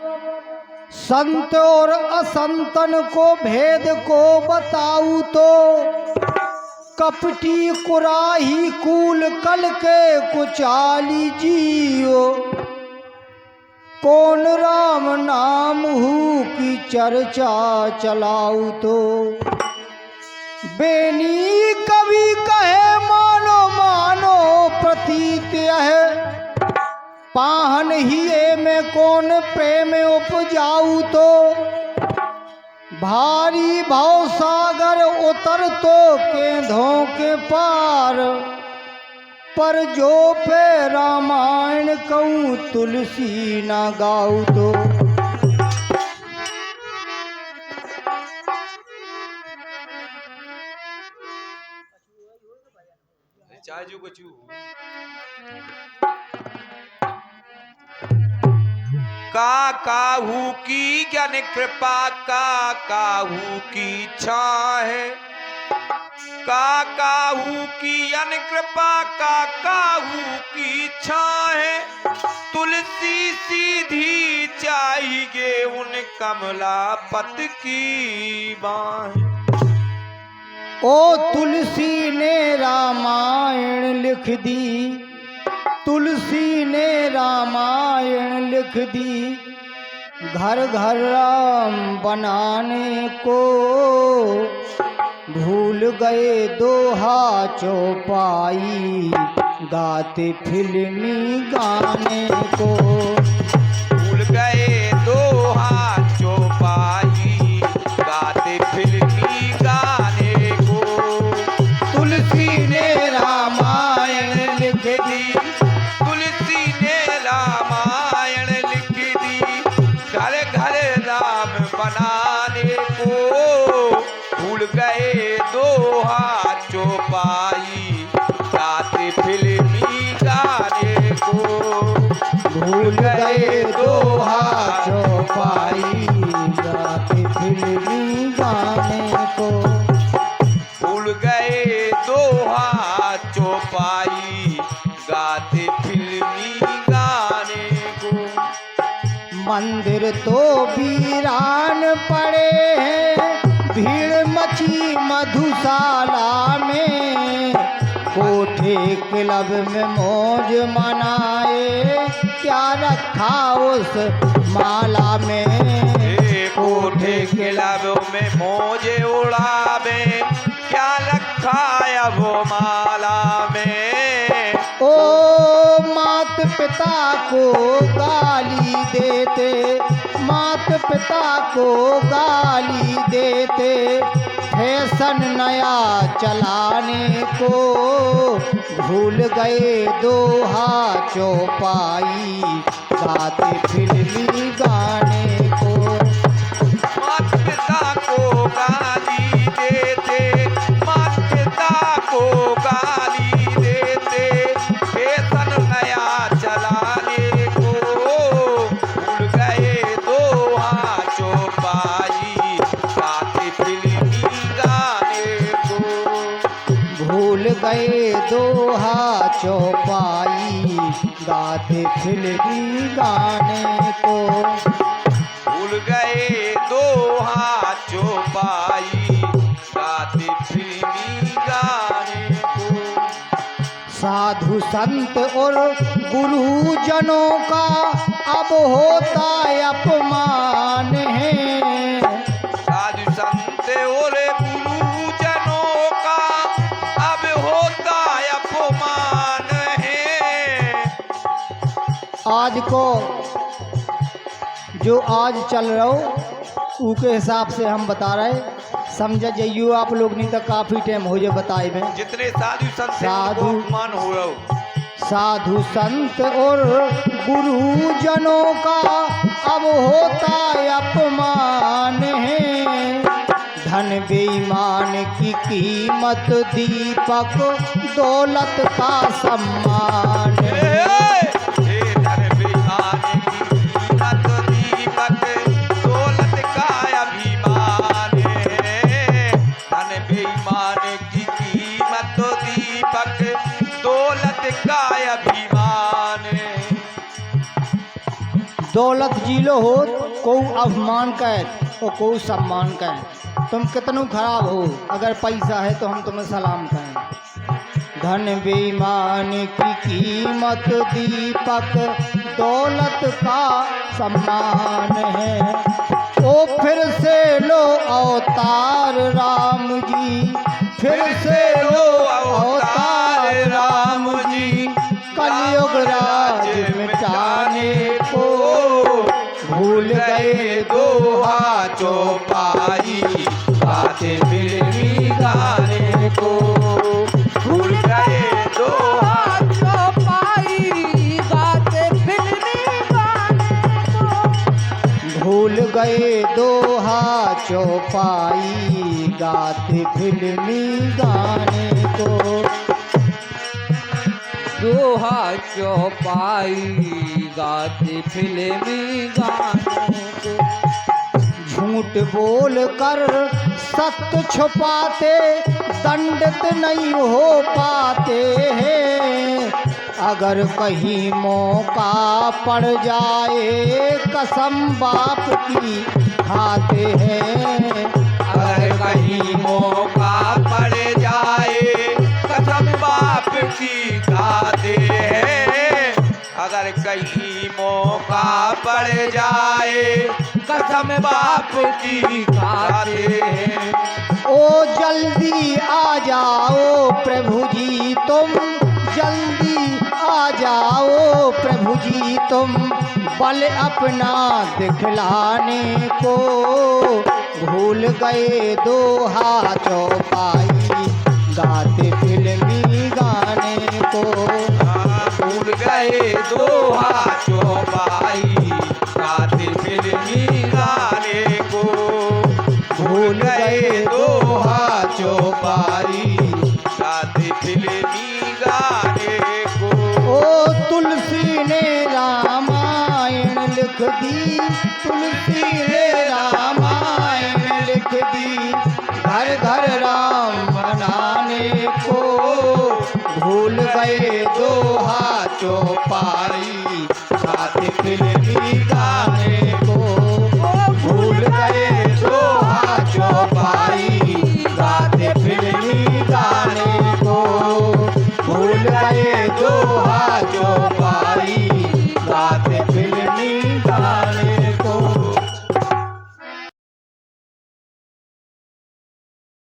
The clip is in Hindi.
संत और असंतन को भेद को बताऊं तो कपटी कुराही कूल कल के कुचाली जियो। कौन राम नाम हूँ की चर्चा चलाऊं तो बेनी कवि कहे मानो मानो प्रतीत है। पाहन हिये में कौन प्रेम उपजाऊ तो भारी भाव सागर उतर तो केंधों के पार। पर जो पे रामायण कहूँ तुलसी ना गाऊ तो का काहू की ज्ञान कृपा का काहू की इच्छा है। का काहू की ज्ञान कृपा का काहू की इच्छा है। तुलसी सीधी चाहिए उन कमला पत की बाहें। ओ तुलसी ने रामायण लिख दी, तुलसी ने रामायण लिख दी। घर घर राम बनाने को भूल गए दोहा चौपाई गाते फिल्मी गाने को। भूल गए दोहा चौपाई गाते फिल्मी गाने को। तुलसी ने रामायण लिख दी, तुलसी ने रामायण लिख दी। घर घर राम बनाने को भूल गए दोहा चौपाई गाते फिल्मी गाने को। भूल गए दोहा चौपाई गाते फिल्मी गाने को। भूल गए दोहा चौपाई गाते फिल्मी गाने को। मंदिर तो वीरान पड़े हैं, भीड़ मची मधुशाला में। कोठे क्लब में मौज मनाए, क्या रखा उस माला में। कोठे क्लब में मौज उड़ावे, क्या रखा है वो माला में। ओ मात पिता को गाली देते, मात पिता को गाली देते। फैशन नया चलाने को भूल गए दोहा चौपाई गाते फिल्मी गाने को। मात पिता को गाली देते, मात पिता को गाली देते। फैशन नया चलाने को भूल गए दोहा चौपाई गाते फिल्मी गाने को। भूल गए दोहा चौपाई गाते फिल्मी गाने को। भूल गए दोहा चौपाई गाते फिल्मी गाने को। साधु संत और गुरुजनों का अब होता अपमान है। साधु संत और गुरुजनों का अब होता अपमान है। आज को जो आज चल रहा हो उसके हिसाब से हम बता रहे, समझ जाइयो आप लोग, नहीं तो काफी टाइम हो जाए बताए में। जितने साधु संत साधु अपमान हो रहा हो। साधु संत और गुरुजनों का अब होता अपमान है। धन बेईमान की कीमत दीपक दौलत का सम्मान है। धन बेईमान की कीमत दीपक दौलत का अभिमान है। धन बेईमान की कीमत दीपक दौलत का अभिमान है। दौलत जीलो हो को अपमान कर और को सम्मान कर। तुम कितनों खराब हो, अगर पैसा है तो हम तुम्हें सलाम कहें। धन बेईमान की कीमत दीपक दौलत का सम्मान है। ओ फिर से लो अवतार राम जी, फिर से लो अवतार राम जी, कलयुग राज मिटाने को भूल गए दोहा चौपाई गाते फिल्मी गाने को। भूल गए दोहा चौपाई गाते फिल्मी गाने को। भूल गए दोहा चौपाई गाते फिल्मी गाने को। दोहा चौपाई गाते फिल्मी गानों को। झूठ बोल कर सत्य छुपाते दंडित नहीं हो पाते हैं। अगर कहीं मौका पड़ जाए कसम बाप की खाते हैं। अगर कहीं मौका पड़ जाए कसम बाप की खाते हैं। अगर कहीं मौका पड़ जाए कसम बाप की खाते हैं। ओ जल्दी आ जाओ प्रभु जी तुम, जल्दी आ जाओ प्रभु जी तुम, बल अपना दिखलाने को। भूल गए दोहा चौपाई गाते फिल्मी गाने को। भूल गए दोहा चौपाई गाते फिल्मी गाने को। भूल गए दोहा चौपाई गाते फिल्मी गाने को। ओ तुलसी ने रामायण लिख दी, तुलसी ने रामायण लिख दी, घर घर राम बनाने को। भूल गए दोहा चौपाई गाते फिल्मी